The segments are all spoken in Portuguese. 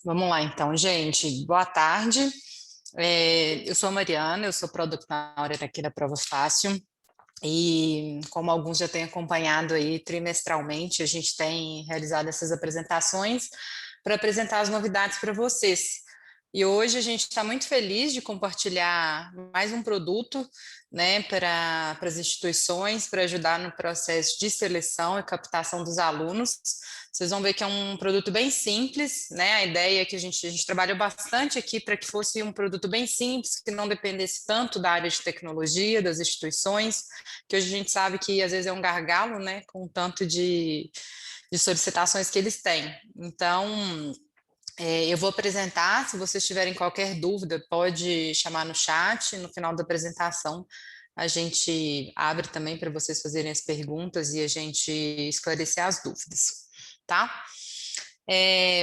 Vamos lá, então, gente. Boa tarde. Eu sou a Mariana, eu sou Product Owner aqui da Prova Fácil. E como alguns já têm acompanhado aí trimestralmente, a gente tem realizado essas apresentações para apresentar as novidades para vocês. E hoje a gente está muito feliz de compartilhar mais um produto, né, para as instituições, para ajudar no processo de seleção e captação dos alunos. Vocês vão ver que é um produto bem simples, né? A ideia é que a gente trabalhou bastante aqui para que fosse um produto bem simples, que não dependesse tanto da área de tecnologia, das instituições, que hoje a gente sabe que às vezes é um gargalo, né, com o tanto de solicitações que eles têm. Então, eu vou apresentar, se vocês tiverem qualquer dúvida, pode chamar no chat, no final da apresentação a gente abre também para vocês fazerem as perguntas e a gente esclarecer as dúvidas, tá? É,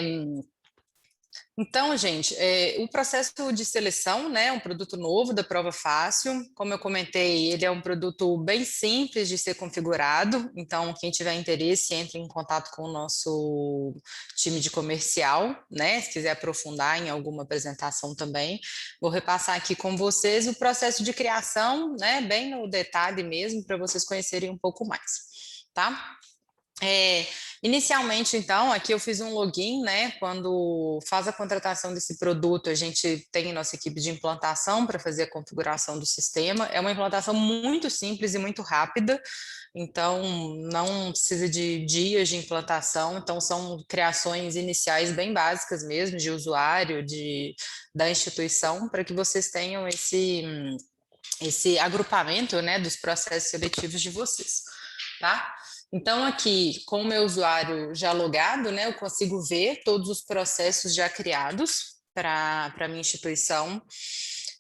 então, gente, o processo de seleção, né, é um produto novo da Prova Fácil. Como eu comentei, ele é um produto bem simples de ser configurado. Então, quem tiver interesse, entre em contato com o nosso time de comercial, né, se quiser aprofundar em alguma apresentação também. Vou repassar aqui com vocês o processo de criação, né, bem no detalhe mesmo, para vocês conhecerem um pouco mais, tá? Inicialmente, então, aqui eu fiz um login, né? Quando faz a contratação desse produto, a gente tem nossa equipe de implantação para fazer a configuração do sistema. É uma implantação muito simples e muito rápida, então não precisa de dias de implantação. Então, são criações iniciais bem básicas mesmo, de usuário, da instituição, para que vocês tenham esse agrupamento, né, dos processos seletivos de vocês, tá? Então, aqui, com o meu usuário já logado, né, eu consigo ver todos os processos já criados para a minha instituição.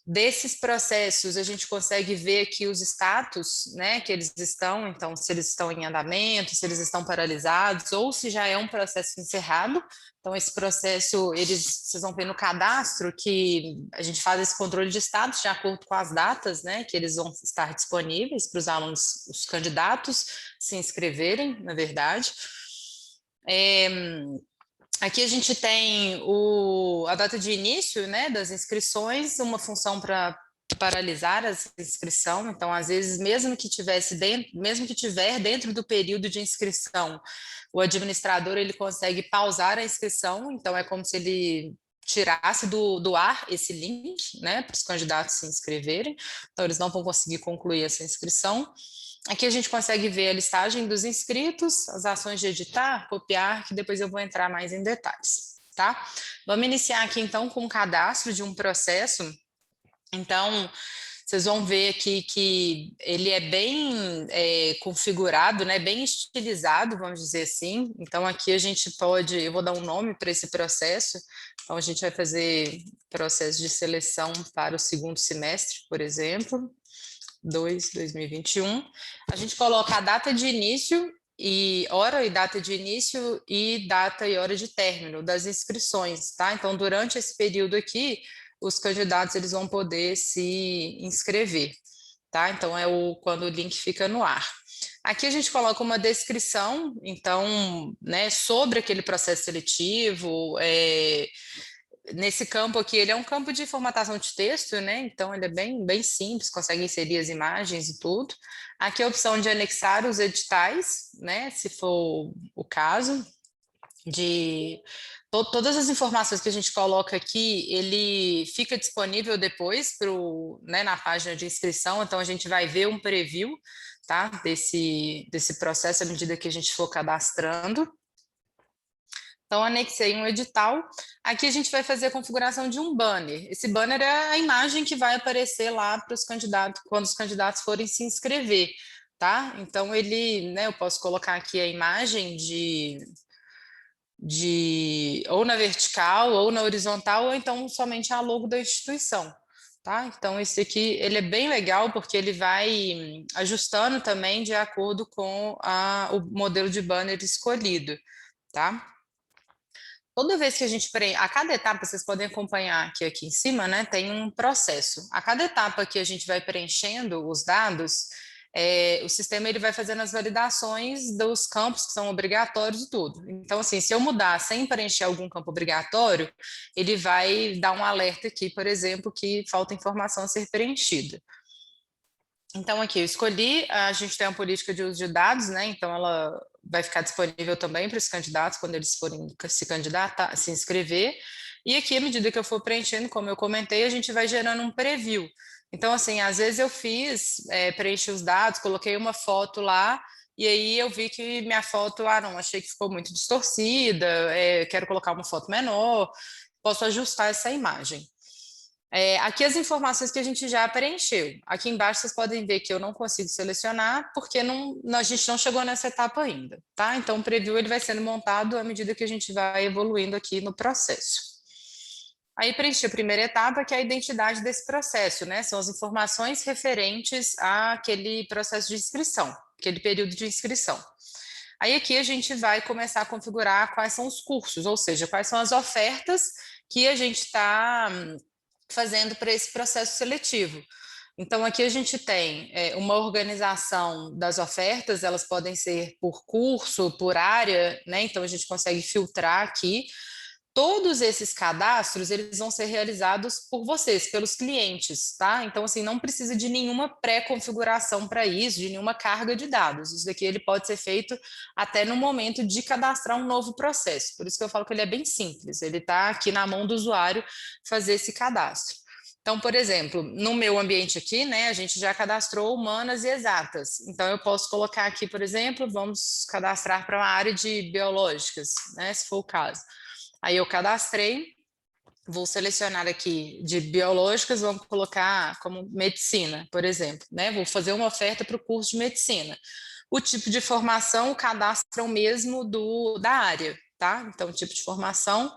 Desses processos, a gente consegue ver aqui os status, né, que eles estão, então, se eles estão em andamento, se eles estão paralisados, ou se já é um processo encerrado. Então, esse processo, vocês vão ver no cadastro que a gente faz esse controle de status de acordo com as datas, né, que eles vão estar disponíveis para os alunos, os candidatos se inscreverem, na verdade. Aqui a gente tem a data de início, né, das inscrições, uma função para paralisar a inscrição. Então, às vezes, mesmo que tiver dentro do período de inscrição, o administrador ele consegue pausar a inscrição. Então, é como se ele tirasse do ar esse link, né, para os candidatos se inscreverem. Então, eles não vão conseguir concluir essa inscrição. Aqui a gente consegue ver a listagem dos inscritos, as ações de editar, copiar, que depois eu vou entrar mais em detalhes, tá? Vamos iniciar aqui então com o cadastro de um processo. Então, vocês vão ver aqui que ele é bem configurado, né, bem estilizado, vamos dizer assim. Então, aqui a gente eu vou dar um nome para esse processo. Então, a gente vai fazer processo de seleção para o segundo semestre, por exemplo. 2021. A gente coloca a data de início e hora e data de início e data e hora de término das inscrições, tá? Então, durante esse período aqui, os candidatos eles vão poder se inscrever, tá? Então, quando o link fica no ar. Aqui a gente coloca uma descrição, então, né, sobre aquele processo seletivo, nesse campo aqui, ele é um campo de formatação de texto, né? Então, ele é bem simples, consegue inserir as imagens e tudo. Aqui a opção de anexar os editais, né? Se for o caso, de todas as informações que a gente coloca aqui, ele fica disponível depois né, na página de inscrição, então a gente vai ver um preview, tá? Desse processo à medida que a gente for cadastrando. Então, anexei um edital. Aqui a gente vai fazer a configuração de um banner. Esse banner é a imagem que vai aparecer lá para os candidatos, quando os candidatos forem se inscrever, tá? Então, né, eu posso colocar aqui a imagem ou na vertical, ou na horizontal, ou então somente a logo da instituição. Tá? Então, esse aqui, ele é bem legal porque ele vai ajustando também de acordo com o modelo de banner escolhido, tá? Toda vez que a gente a cada etapa, vocês podem acompanhar aqui em cima, né, tem um processo. A cada etapa que a gente vai preenchendo os dados, o sistema ele vai fazendo as validações dos campos que são obrigatórios e tudo. Então, assim, se eu mudar sem preencher algum campo obrigatório, ele vai dar um alerta aqui, por exemplo, que falta informação a ser preenchida. Então, aqui eu escolhi, a gente tem uma política de uso de dados, né? Então, ela vai ficar disponível também para os candidatos quando eles forem se candidatar, se inscrever. E aqui, à medida que eu for preenchendo, como eu comentei, a gente vai gerando um preview. Então, assim, às vezes eu preenchi os dados, coloquei uma foto lá, e aí eu vi que minha foto, não, achei que ficou muito distorcida, quero colocar uma foto menor, posso ajustar essa imagem. Aqui as informações que a gente já preencheu. Aqui embaixo vocês podem ver que eu não consigo selecionar porque a gente não chegou nessa etapa ainda, tá? Então o preview ele vai sendo montado à medida que a gente vai evoluindo aqui no processo. Aí preenchi a primeira etapa, que é a identidade desse processo, né? São as informações referentes àquele processo de inscrição, aquele período de inscrição. Aí aqui a gente vai começar a configurar quais são os cursos, ou seja, quais são as ofertas que a gente está fazendo para esse processo seletivo. Então, aqui a gente tem uma organização das ofertas, elas podem ser por curso, por área, né? Então, a gente consegue filtrar aqui. Todos esses cadastros, eles vão ser realizados por vocês, pelos clientes, tá? Então, assim, não precisa de nenhuma pré-configuração para isso, de nenhuma carga de dados. Isso daqui ele pode ser feito até no momento de cadastrar um novo processo. Por isso que eu falo que ele é bem simples. Ele está aqui na mão do usuário fazer esse cadastro. Então, por exemplo, no meu ambiente aqui, né, a gente já cadastrou humanas e exatas. Então, eu posso colocar aqui, por exemplo, vamos cadastrar para uma área de biológicas, né, se for o caso. Aí eu cadastrei, vou selecionar aqui de biológicas, vamos colocar como medicina, por exemplo, né? Vou fazer uma oferta para o curso de medicina. O tipo de formação, o cadastro é o mesmo da área, tá? Então, tipo de formação.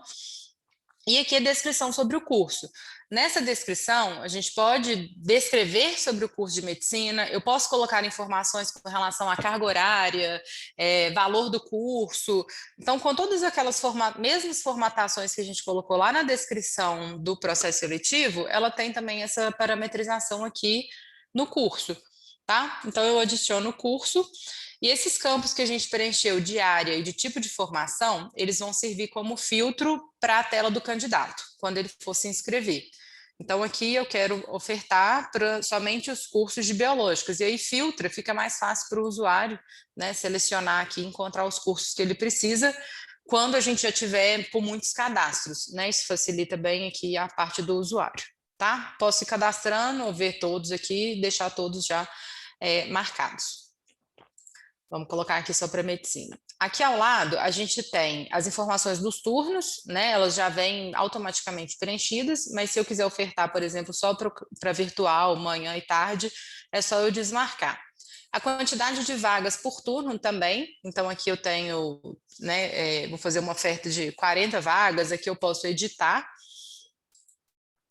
E aqui a descrição sobre o curso. Nessa descrição, a gente pode descrever sobre o curso de medicina, eu posso colocar informações com relação à carga horária, valor do curso. Então, com todas aquelas mesmas formatações que a gente colocou lá na descrição do processo seletivo, ela tem também essa parametrização aqui no curso, tá? Então, eu adiciono o curso. E esses campos que a gente preencheu de área e de tipo de formação, eles vão servir como filtro para a tela do candidato, quando ele for se inscrever. Então, aqui eu quero ofertar para somente os cursos de biológicas, e aí filtra, fica mais fácil para o usuário, né, selecionar aqui, encontrar os cursos que ele precisa, quando a gente já tiver com muitos cadastros, né, isso facilita bem aqui a parte do usuário, tá? Posso ir cadastrando, ou ver todos aqui, deixar todos já marcados. Vamos colocar aqui só para medicina. Aqui ao lado, a gente tem as informações dos turnos, né? Elas já vêm automaticamente preenchidas, mas se eu quiser ofertar, por exemplo, só para virtual, manhã e tarde, é só eu desmarcar. A quantidade de vagas por turno também, então aqui eu tenho, né, vou fazer uma oferta de 40 vagas, aqui eu posso editar.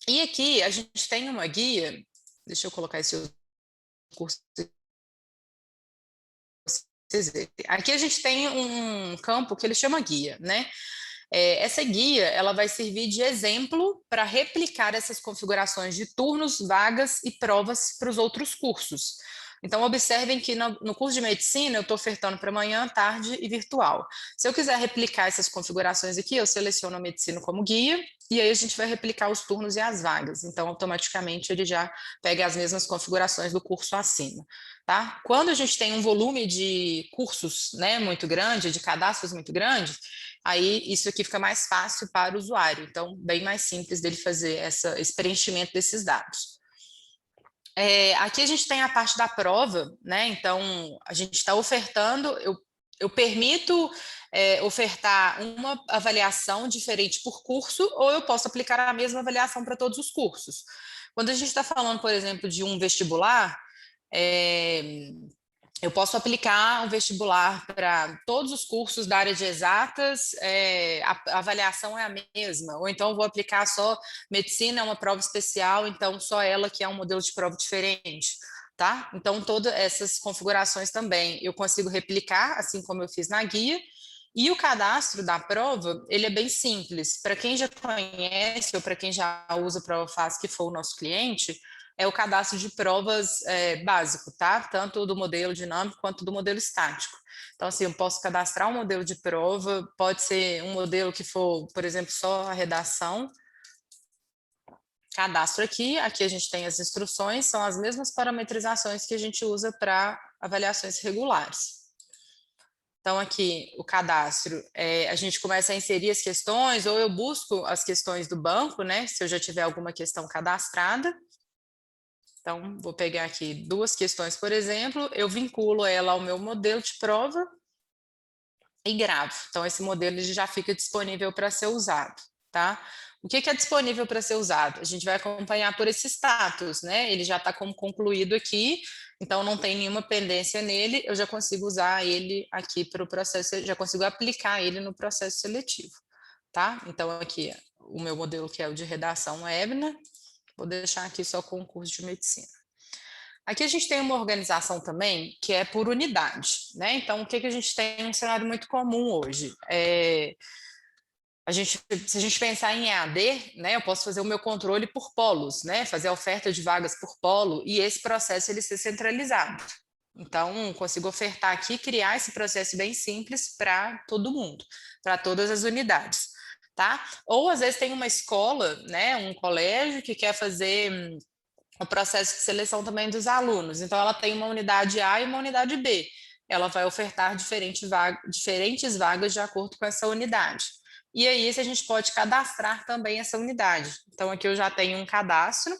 E aqui a gente tem uma guia, deixa eu colocar esse curso. Aqui a gente tem um campo que ele chama guia, né? Essa guia ela vai servir de exemplo para replicar essas configurações de turnos, vagas e provas para os outros cursos. Então, observem que no curso de medicina eu estou ofertando para manhã, tarde e virtual. Se eu quiser replicar essas configurações aqui, eu seleciono a medicina como guia e aí a gente vai replicar os turnos e as vagas. Então, automaticamente ele já pega as mesmas configurações do curso acima. Tá? Quando a gente tem um volume de cursos, né, muito grande, de cadastros muito grande, aí isso aqui fica mais fácil para o usuário, então bem mais simples dele fazer esse preenchimento desses dados. Aqui a gente tem a parte da prova, né? Então a gente está ofertando, eu permito ofertar uma avaliação diferente por curso, ou eu posso aplicar a mesma avaliação para todos os cursos. Quando a gente está falando, por exemplo, de um vestibular, eu posso aplicar um vestibular para todos os cursos da área de exatas, a avaliação é a mesma, ou então eu vou aplicar só medicina, é uma prova especial, então só ela que é um modelo de prova diferente, tá? Então todas essas configurações também eu consigo replicar, assim como eu fiz na guia, e o cadastro da prova, ele é bem simples, para quem já conhece ou para quem já usa a Prova Fácil, que for o nosso cliente, é o cadastro de provas básico, tá? Tanto do modelo dinâmico quanto do modelo estático. Então, assim, eu posso cadastrar um modelo de prova, pode ser um modelo que for, por exemplo, só a redação. Cadastro aqui, aqui a gente tem as instruções, são as mesmas parametrizações que a gente usa para avaliações regulares. Então, aqui, o cadastro, a gente começa a inserir as questões, ou eu busco as questões do banco, né, se eu já tiver alguma questão cadastrada. Então, vou pegar aqui 2 questões, por exemplo, eu vinculo ela ao meu modelo de prova e gravo. Então, esse modelo ele já fica disponível para ser usado, tá? O que é disponível para ser usado? A gente vai acompanhar por esse status, né? Ele já está como concluído aqui, então não tem nenhuma pendência nele, eu já consigo usar ele aqui para o processo, já consigo aplicar ele no processo seletivo, tá? Então, aqui, o meu modelo que é o de redação Ebna, vou deixar aqui só com o curso de medicina. Aqui a gente tem uma organização também que é por unidade, né? Então, o que a gente tem? Um cenário muito comum hoje. Se a gente pensar em EAD, né, eu posso fazer o meu controle por polos, né? Fazer a oferta de vagas por polo e esse processo ele ser centralizado. Então, consigo ofertar aqui, criar esse processo bem simples para todo mundo, para todas as unidades, tá? Ou às vezes tem uma escola, né, um colégio que quer fazer o processo de seleção também dos alunos. Então, ela tem uma unidade A e uma unidade B. Ela vai ofertar diferentes vagas de acordo com essa unidade. E aí, a gente pode cadastrar também essa unidade. Então, aqui eu já tenho um cadastro,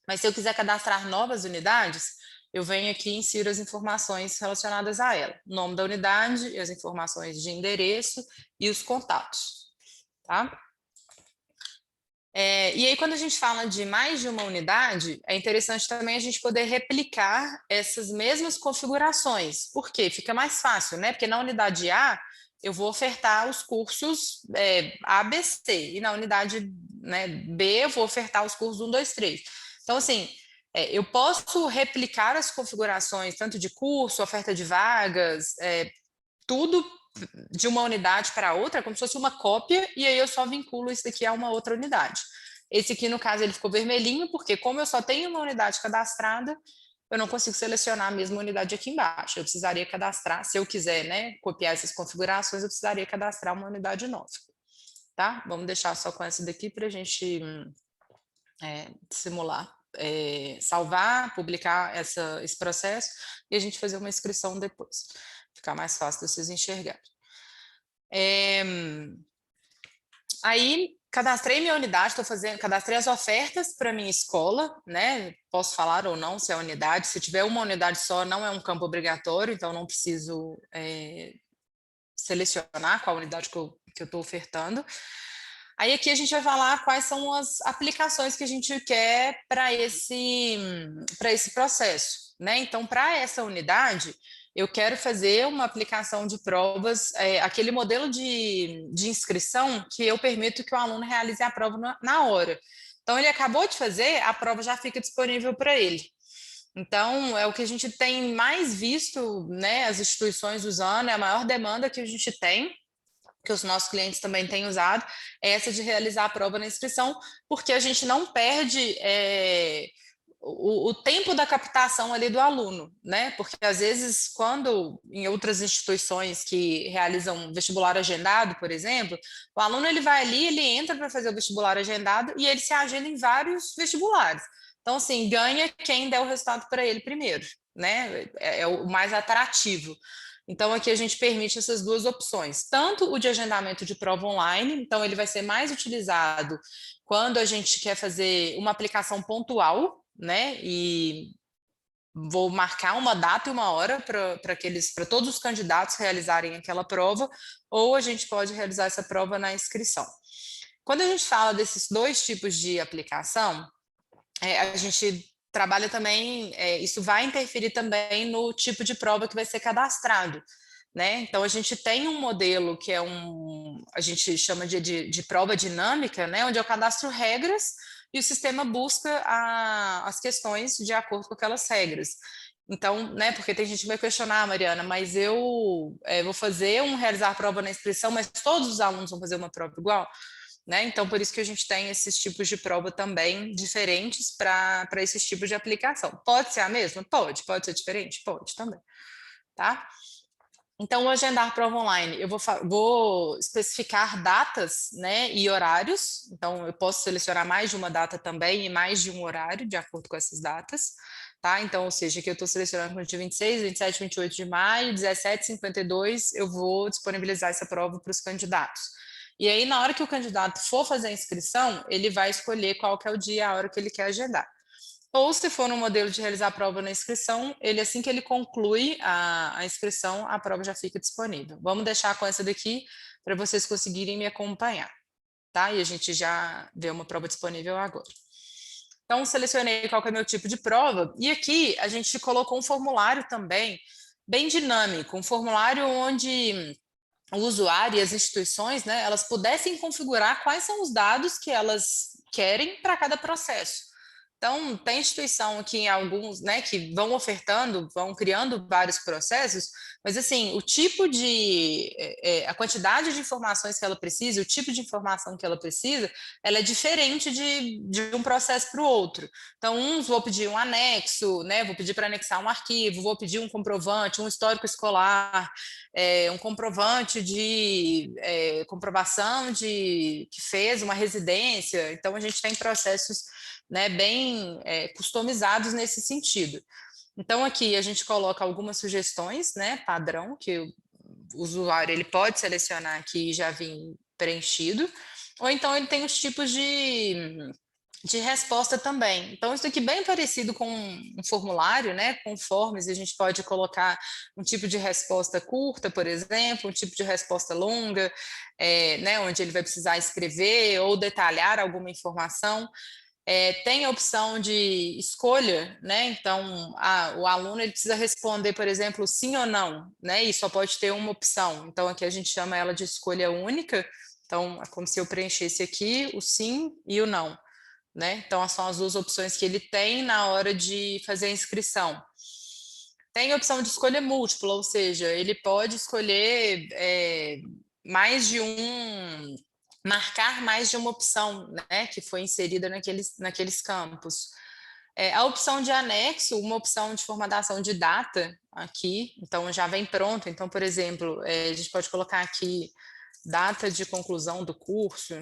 mas se eu quiser cadastrar novas unidades, eu venho aqui e insiro as informações relacionadas a ela. O nome da unidade, as informações de endereço e os contatos, tá? E aí, quando a gente fala de mais de uma unidade, é interessante também a gente poder replicar essas mesmas configurações. Por quê? Fica mais fácil, né? Porque na unidade A, eu vou ofertar os cursos A, B, C. E na unidade, né, B, eu vou ofertar os cursos 1, 2, 3. Então, assim, eu posso replicar as configurações, tanto de curso, oferta de vagas, tudo de uma unidade para outra, como se fosse uma cópia, e aí eu só vinculo isso daqui a uma outra unidade. Esse aqui, no caso, ele ficou vermelhinho, porque como eu só tenho uma unidade cadastrada, eu não consigo selecionar a mesma unidade aqui embaixo. Eu precisaria cadastrar, se eu quiser, né, copiar essas configurações, eu precisaria cadastrar uma unidade nova. Tá? Vamos deixar só com essa daqui para a gente simular. Salvar, publicar esse processo e a gente fazer uma inscrição depois. Ficar mais fácil de vocês enxergarem. Aí, cadastrei minha unidade, cadastrei as ofertas para minha escola, né? Posso falar ou não se é unidade. Se tiver uma unidade só, não é um campo obrigatório, então não preciso selecionar qual unidade que eu estou ofertando. Aí aqui a gente vai falar quais são as aplicações que a gente quer para esse processo, né? Então, para essa unidade, eu quero fazer uma aplicação de provas, aquele modelo de inscrição que eu permito que o aluno realize a prova na hora. Então, ele acabou de fazer, a prova já fica disponível para ele. Então, é o que a gente tem mais visto, né, as instituições usando, é a maior demanda que a gente tem, que os nossos clientes também têm usado, é essa de realizar a prova na inscrição, porque a gente não perde o tempo da captação ali do aluno, né? Porque às vezes, quando em outras instituições que realizam vestibular agendado, por exemplo, o aluno ele vai ali, ele entra para fazer o vestibular agendado e ele se agenda em vários vestibulares. Então, assim, ganha quem der o resultado para ele primeiro, né? É o mais atrativo. Então, aqui a gente permite essas duas opções, tanto o de agendamento de prova online, então ele vai ser mais utilizado quando a gente quer fazer uma aplicação pontual, né? E vou marcar uma data e uma hora para todos os candidatos realizarem aquela prova, ou a gente pode realizar essa prova na inscrição. Quando a gente fala desses dois tipos de aplicação, a gente trabalha também, isso vai interferir também no tipo de prova que vai ser cadastrado, né? Então, a gente tem um modelo que a gente chama de prova dinâmica, né? Onde eu cadastro regras e o sistema busca as questões de acordo com aquelas regras. Então, né, porque tem gente que vai questionar, Mariana, mas eu vou realizar a prova na inscrição, mas todos os alunos vão fazer uma prova igual? né? Então, por isso que a gente tem esses tipos de prova também diferentes para esses tipos de aplicação. Pode ser a mesma? Pode. Pode ser diferente? Pode também, tá? Então, o agendar prova online, eu vou especificar datas, né, e horários. Então, eu posso selecionar mais de uma data também e mais de um horário, de acordo com essas datas, tá? Então, ou seja, aqui eu estou selecionando no dia 26, 27, 28 de maio, 17h52, eu vou disponibilizar essa prova para os candidatos. E aí, na hora que o candidato for fazer a inscrição, ele vai escolher qual que é o dia e a hora que ele quer agendar. Ou se for no modelo de realizar a prova na inscrição, ele assim que ele conclui a inscrição, a prova já fica disponível. Vamos deixar com essa daqui para vocês conseguirem me acompanhar, tá? E a gente já vê uma prova disponível agora. Então, selecionei qual que é meu tipo de prova, e aqui a gente colocou um formulário também, bem dinâmico, um formulário onde o usuário e as instituições, né, elas pudessem configurar quais são os dados que elas querem para cada processo. Então, tem instituição aqui, alguns, né, que vão ofertando, vão criando vários processos, mas, assim, o tipo de, a quantidade de informações que ela precisa, o tipo de informação que ela precisa, ela é diferente de um processo para o outro. Então, uns vou pedir um anexo, né, vou pedir para anexar um arquivo, vou pedir um comprovante, um histórico escolar, um comprovante de comprovação de que fez uma residência. Então, a gente tem processos, né, bem customizados nesse sentido. Então, aqui a gente coloca algumas sugestões, né, padrão, que o usuário ele pode selecionar aqui e já vir preenchido, ou então ele tem os tipos de resposta também. Então, isso aqui é bem parecido com um formulário, né, com forms, a gente pode colocar um tipo de resposta curta, por exemplo, um tipo de resposta longa, né, onde ele vai precisar escrever ou detalhar alguma informação. Tem a opção de escolha, né? Então, o aluno ele precisa responder, por exemplo, sim ou não, né? E só pode ter uma opção. Então, aqui a gente chama ela de escolha única. Então, é como se eu preenchesse aqui o sim e o não, né? Então, são as duas opções que ele tem na hora de fazer a inscrição. Tem a opção de escolha múltipla, ou seja, ele pode escolher mais de um, marcar mais de uma opção, né, que foi inserida naqueles campos. A opção de anexo, uma opção de formatação de data aqui, então já vem pronto. Então, por exemplo, a gente pode colocar aqui data de conclusão do curso,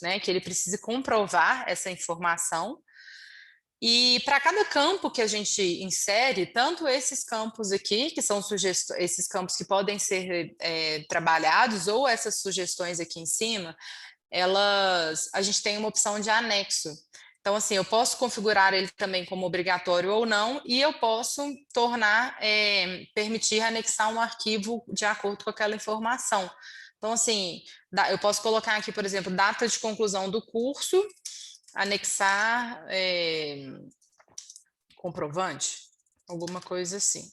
né, que ele precise comprovar essa informação. E para cada campo que a gente insere, tanto esses campos aqui, que são esses campos que podem ser trabalhados, ou essas sugestões aqui em cima, a gente tem uma opção de anexo. Então, assim, eu posso configurar ele também como obrigatório ou não, e eu posso permitir anexar um arquivo de acordo com aquela informação. Então, assim, eu posso colocar aqui, por exemplo, data de conclusão do curso, anexar comprovante, alguma coisa assim.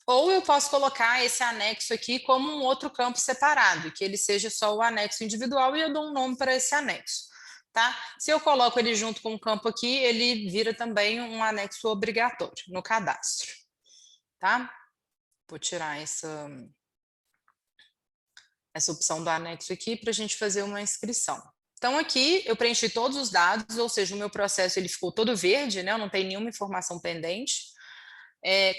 Ou eu posso colocar esse anexo aqui como um outro campo separado, que ele seja só o anexo individual e eu dou um nome para esse anexo, tá? Se eu coloco ele junto com um campo aqui, ele vira também um anexo obrigatório no cadastro, tá? Vou tirar essa opção do anexo aqui para a gente fazer uma inscrição. Então, aqui eu preenchi todos os dados, ou seja, o meu processo ele ficou todo verde, né? Eu não tenho nenhuma informação pendente.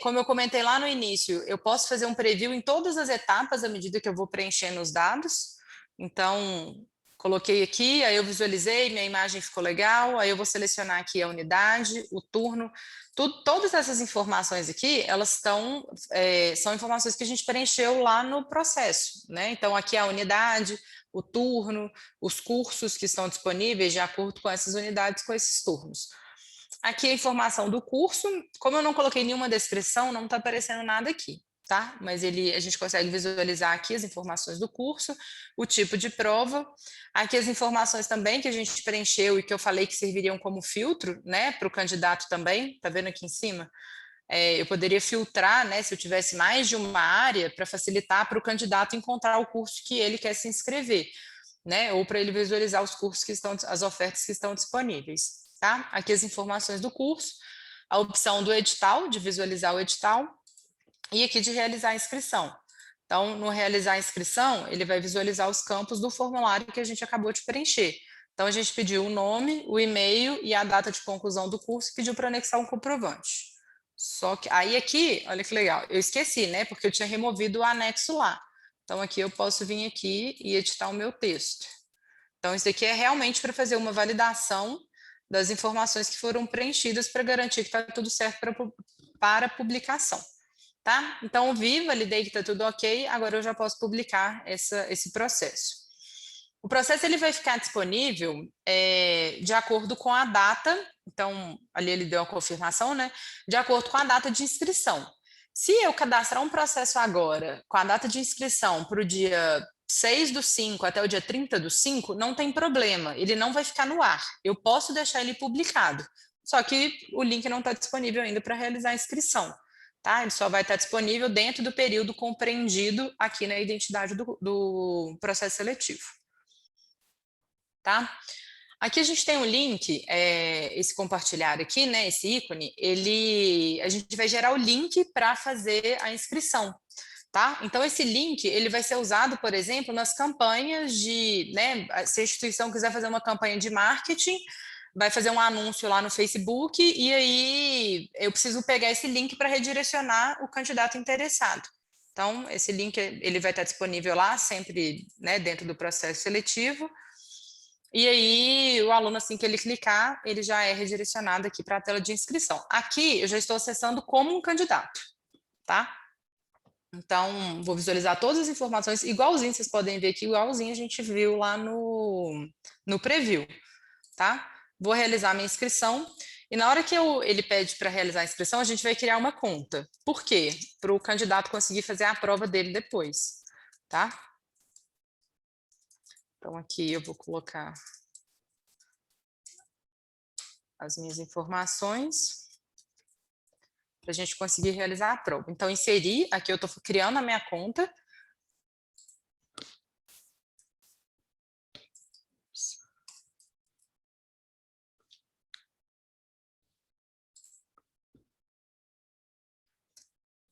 Como eu comentei lá no início, eu posso fazer um preview em todas as etapas à medida que eu vou preenchendo os dados. Então, coloquei aqui, aí eu visualizei, minha imagem ficou legal, aí eu vou selecionar aqui a unidade, o turno, todas essas informações aqui, elas são informações que a gente preencheu lá no processo, né? Então, aqui a unidade, o turno, os cursos que estão disponíveis de acordo com essas unidades, com esses turnos. Aqui a informação do curso, como eu não coloquei nenhuma descrição, não está aparecendo nada aqui, tá? Mas a gente consegue visualizar aqui as informações do curso, o tipo de prova, aqui as informações também que a gente preencheu e que eu falei que serviriam como filtro, né, para o candidato também, tá vendo aqui em cima? Eu poderia filtrar, né, se eu tivesse mais de uma área, para facilitar para o candidato encontrar o curso que ele quer se inscrever, né, ou para ele visualizar os cursos que estão, as ofertas que estão disponíveis. Tá? Aqui as informações do curso, a opção do edital, de visualizar o edital, e aqui de realizar a inscrição. Então, no realizar a inscrição, ele vai visualizar os campos do formulário que a gente acabou de preencher. Então, a gente pediu o nome, o e-mail e a data de conclusão do curso e pediu para anexar um comprovante. Só que aí aqui, olha que legal, eu esqueci, né? Porque eu tinha removido o anexo lá. Então, aqui eu posso vir aqui e editar o meu texto. Então, isso aqui é realmente para fazer uma validação das informações que foram preenchidas para garantir que está tudo certo para publicação. Tá? Então, vi, validei que está tudo ok, agora eu já posso publicar esse processo. O processo ele vai ficar disponível de acordo com a data, então, ali ele deu a confirmação, né? De acordo com a data de inscrição. Se eu cadastrar um processo agora, com a data de inscrição para o dia 6/5 até o dia 30/5, não tem problema, ele não vai ficar no ar. Eu posso deixar ele publicado, só que o link não está disponível ainda para realizar a inscrição. Tá? Ele só vai estar disponível dentro do período compreendido aqui na identidade do processo seletivo. Tá? Aqui a gente tem um link, esse compartilhar aqui, né, esse ícone, a gente vai gerar o link para fazer a inscrição. Tá? Então, esse link ele vai ser usado, por exemplo, nas campanhas de, né, se a instituição quiser fazer uma campanha de marketing, vai fazer um anúncio lá no Facebook e aí eu preciso pegar esse link para redirecionar o candidato interessado. Então, esse link ele vai estar disponível lá, sempre, né, dentro do processo seletivo. E aí, o aluno, assim que ele clicar, ele já é redirecionado aqui para a tela de inscrição. Aqui, eu já estou acessando como um candidato, tá? Então, vou visualizar todas as informações, igualzinho, vocês podem ver aqui, igualzinho a gente viu lá no preview, tá? Vou realizar a minha inscrição, e na hora que ele pede para realizar a inscrição, a gente vai criar uma conta. Por quê? Para o candidato conseguir fazer a prova dele depois, tá? Então, aqui eu vou colocar as minhas informações para a gente conseguir realizar a prova. Então, inserir, aqui eu estou criando a minha conta.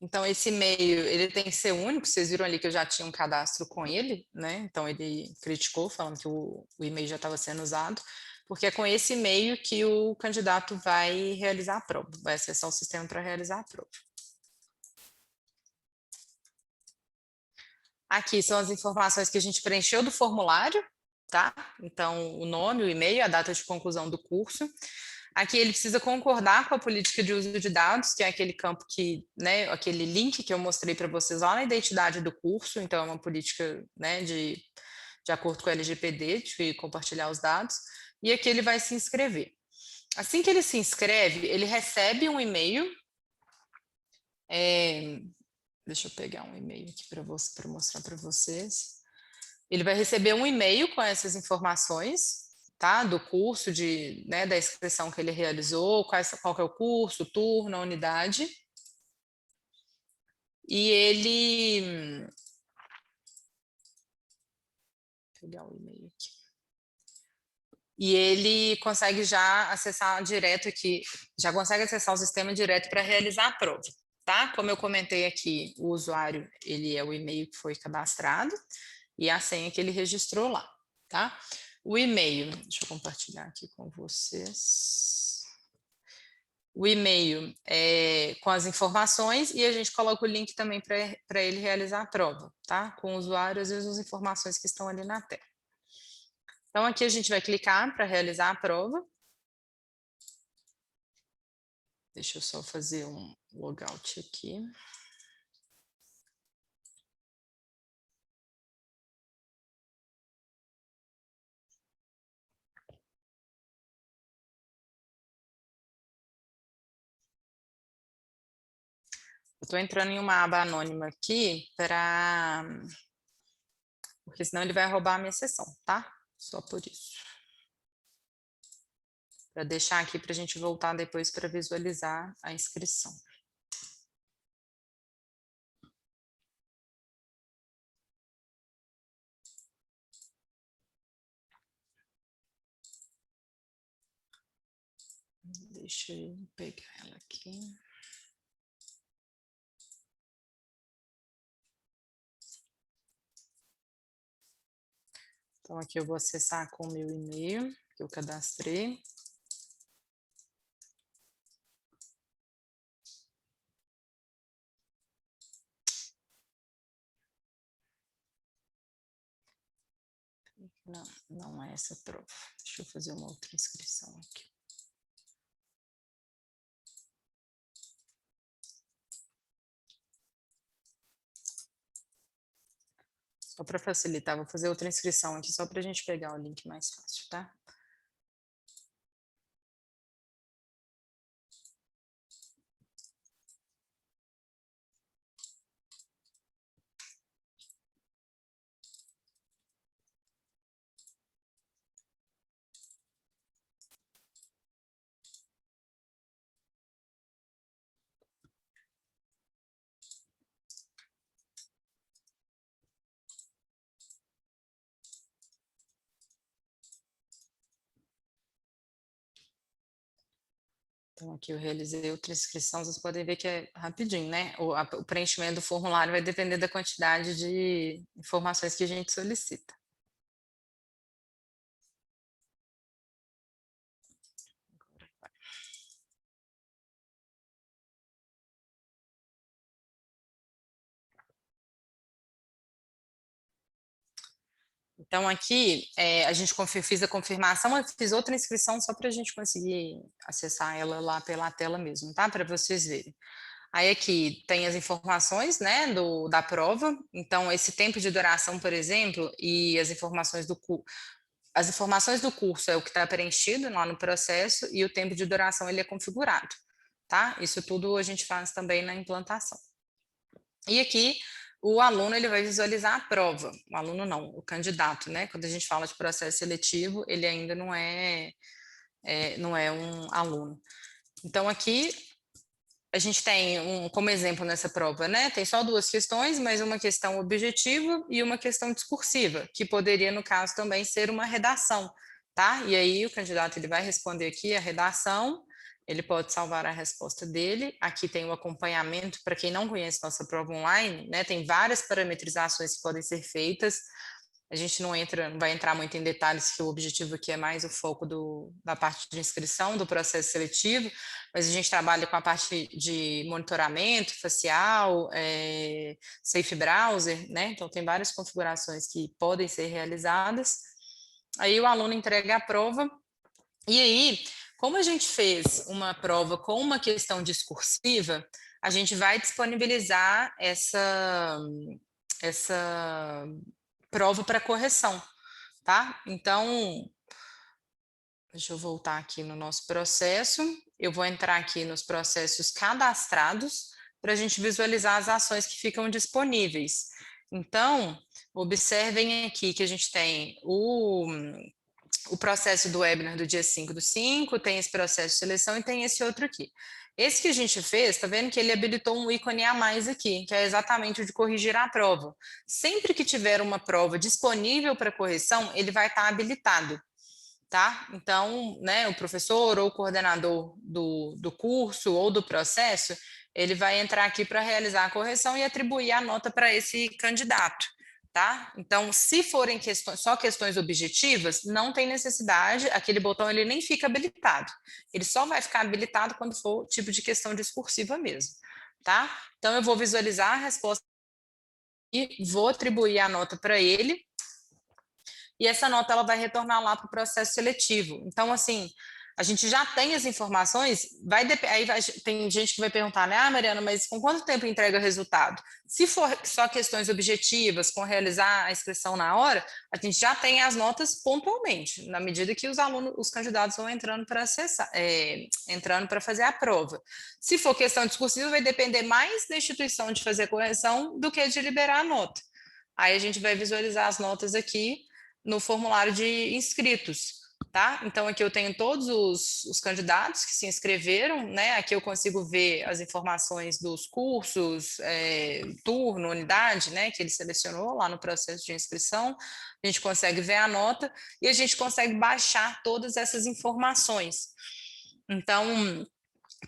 Então, esse e-mail, ele tem que ser único, vocês viram ali que eu já tinha um cadastro com ele, né? Então, ele criticou, falando que o e-mail já estava sendo usado, porque é com esse e-mail que o candidato vai realizar a prova, vai acessar o sistema para realizar a prova. Aqui são as informações que a gente preencheu do formulário, tá? Então, o nome, o e-mail, a data de conclusão do curso. Aqui ele precisa concordar com a política de uso de dados, que é aquele campo que, né, aquele link que eu mostrei para vocês lá na identidade do curso, então é uma política, né, de acordo com o LGPD, de compartilhar os dados, e aqui ele vai se inscrever. Assim que ele se inscreve, ele recebe um e-mail, deixa eu pegar um e-mail aqui para mostrar para vocês. Ele vai receber um e-mail com essas informações, tá? Do curso, né, da inscrição que ele realizou, qual que é o curso, turno, a unidade. E ele... Vou pegar o e-mail aqui. E ele consegue já acessar direto aqui, já consegue acessar o sistema direto para realizar a prova, tá? Como eu comentei aqui, o usuário, ele é o e-mail que foi cadastrado e a senha que ele registrou lá, tá? O e-mail, deixa eu compartilhar aqui com vocês. O e-mail é com as informações e a gente coloca o link também para ele realizar a prova, tá? Com o usuário, às vezes as informações que estão ali na tela. Então, aqui a gente vai clicar para realizar a prova. Deixa eu só fazer um logout aqui. Eu estou entrando em uma aba anônima aqui porque senão ele vai roubar a minha sessão, tá? Só por isso. Para deixar aqui para a gente voltar depois para visualizar a inscrição. Deixa eu pegar ela aqui. Então, aqui eu vou acessar com o meu e-mail, que eu cadastrei. Não, não é essa prova. Deixa eu fazer uma outra inscrição aqui. Só para facilitar, vou fazer outra inscrição aqui, só para a gente pegar o link mais fácil, tá? Então, aqui eu realizei outra inscrição, vocês podem ver que é rapidinho, né? O preenchimento do formulário vai depender da quantidade de informações que a gente solicita. Então, aqui, a gente fiz a confirmação, eu fiz outra inscrição só para a gente conseguir acessar ela lá pela tela mesmo, tá? Para vocês verem. Aí aqui tem as informações, né, da prova. Então, esse tempo de duração, por exemplo, e as informações do curso é o que está preenchido lá no processo e o tempo de duração ele é configurado, tá? Isso tudo a gente faz também na implantação. E aqui o aluno ele vai visualizar a prova. O aluno não, o candidato, né? Quando a gente fala de processo seletivo, ele ainda não é um aluno. Então aqui a gente tem como exemplo nessa prova, né? Tem só duas questões, mas uma questão objetiva e uma questão discursiva, que poderia, no caso, também ser uma redação, tá? E aí o candidato ele vai responder aqui a redação, ele pode salvar a resposta dele. Aqui tem o acompanhamento, para quem não conhece nossa prova online, né? Tem várias parametrizações que podem ser feitas. A gente não vai entrar muito em detalhes, que o objetivo aqui é mais o foco da parte de inscrição do processo seletivo, mas a gente trabalha com a parte de monitoramento facial, Safe Browser, né? Então tem várias configurações que podem ser realizadas. Aí o aluno entrega a prova, e aí, como a gente fez uma prova com uma questão discursiva, a gente vai disponibilizar essa prova para correção, tá? Então, deixa eu voltar aqui no nosso processo. Eu vou entrar aqui nos processos cadastrados para a gente visualizar as ações que ficam disponíveis. Então, observem aqui que a gente tem o processo do webinar do dia 5/5, tem esse processo de seleção e tem esse outro aqui. Esse que a gente fez, tá vendo que ele habilitou um ícone a mais aqui, que é exatamente o de corrigir a prova. Sempre que tiver uma prova disponível para correção, ele vai estar habilitado, tá? Então, né, o professor ou o coordenador do curso ou do processo, ele vai entrar aqui para realizar a correção e atribuir a nota para esse candidato. Tá? Então, se forem só questões objetivas, não tem necessidade, aquele botão ele nem fica habilitado. Ele só vai ficar habilitado quando for tipo de questão discursiva mesmo, tá? Então, eu vou visualizar a resposta e vou atribuir a nota para ele, e essa nota ela vai retornar lá para o processo seletivo. Então, assim, a gente já tem as informações, tem gente que vai perguntar, né, Mariana, mas com quanto tempo entrega o resultado? Se for só questões objetivas, com realizar a inscrição na hora, a gente já tem as notas pontualmente, na medida que os candidatos vão entrando para entrando para fazer a prova. Se for questão discursiva, vai depender mais da instituição de fazer a correção do que de liberar a nota. Aí a gente vai visualizar as notas aqui no formulário de inscritos, tá? Então, aqui eu tenho todos os candidatos que se inscreveram, né? Aqui eu consigo ver as informações dos cursos, turno, unidade, né? Que ele selecionou lá no processo de inscrição. A gente consegue ver a nota e a gente consegue baixar todas essas informações. Então,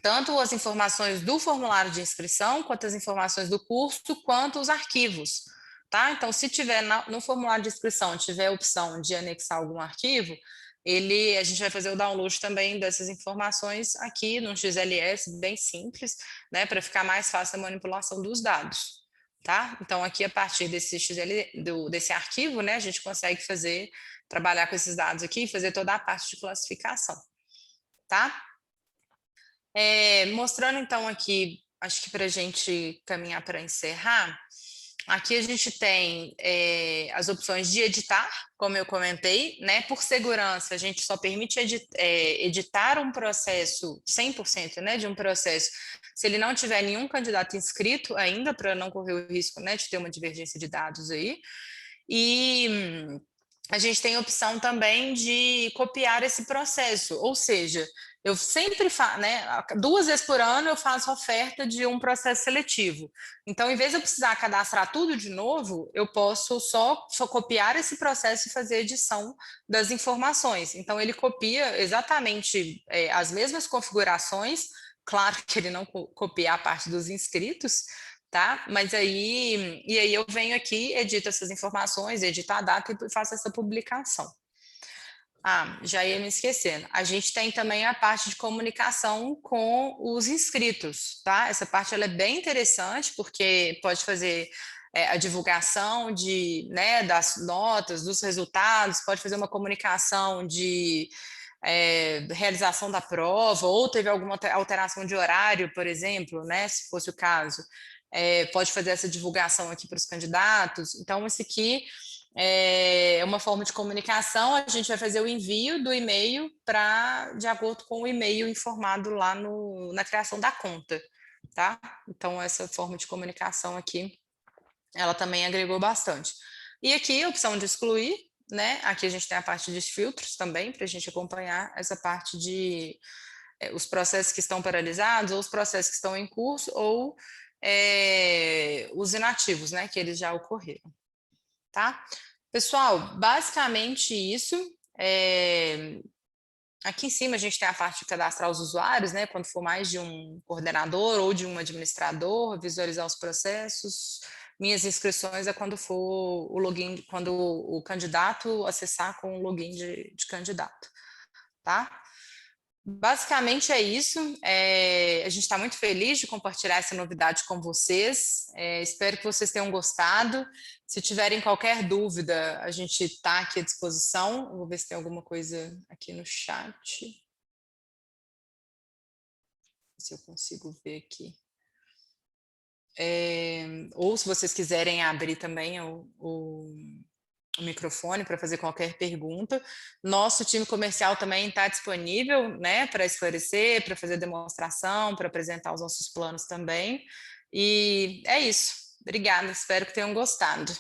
tanto as informações do formulário de inscrição, quanto as informações do curso, quanto os arquivos. tá? Então, se tiver no formulário de inscrição, tiver a opção de anexar algum arquivo, a gente vai fazer o download também dessas informações aqui no XLS, bem simples, né, para ficar mais fácil a manipulação dos dados, tá? Então, aqui, a partir desse arquivo, né, a gente consegue trabalhar com esses dados aqui e fazer toda a parte de classificação, tá? Mostrando, então, aqui, acho que para a gente caminhar para encerrar, aqui a gente tem as opções de editar, como eu comentei, né? Por segurança, a gente só permite editar um processo 100%, né, de um processo, se ele não tiver nenhum candidato inscrito ainda, para não correr o risco, né, de ter uma divergência de dados aí. E a gente tem a opção também de copiar esse processo, ou seja, eu sempre faço, né, 2 vezes por ano eu faço oferta de um processo seletivo. Então, em vez de eu precisar cadastrar tudo de novo, eu posso só copiar esse processo e fazer edição das informações. Então, ele copia exatamente as mesmas configurações, claro que ele não copia a parte dos inscritos, tá? Mas aí eu venho aqui, edito essas informações, edito a data e faço essa publicação. Já ia me esquecendo. A gente tem também a parte de comunicação com os inscritos, tá? Essa parte ela é bem interessante, porque pode fazer a divulgação né, das notas, dos resultados, pode fazer uma comunicação de realização da prova, ou teve alguma alteração de horário, por exemplo, né, se fosse o caso. Pode fazer essa divulgação aqui para os candidatos. Então, esse aqui é uma forma de comunicação. A gente vai fazer o envio do e-mail de acordo com o e-mail informado lá na criação da conta, tá? Então, essa forma de comunicação aqui, ela também agregou bastante. E aqui, a opção de excluir, né? Aqui a gente tem a parte de filtros também, para a gente acompanhar essa parte de os processos que estão paralisados, ou os processos que estão em curso, ou os inativos, né, que eles já ocorreram, tá? Pessoal, basicamente isso. Aqui em cima a gente tem a parte de cadastrar os usuários, né, quando for mais de um coordenador ou de um administrador, visualizar os processos. Minhas inscrições é quando for o login, quando o candidato acessar com o login de candidato, tá? Basicamente é isso. A gente está muito feliz de compartilhar essa novidade com vocês. Espero que vocês tenham gostado. Se tiverem qualquer dúvida, a gente está aqui à disposição. Vou ver se tem alguma coisa aqui no chat. Se eu consigo ver aqui. Ou se vocês quiserem abrir também o microfone para fazer qualquer pergunta. Nosso time comercial também está disponível, né, para esclarecer, para fazer demonstração, para apresentar os nossos planos também. E é isso. Obrigada, espero que tenham gostado.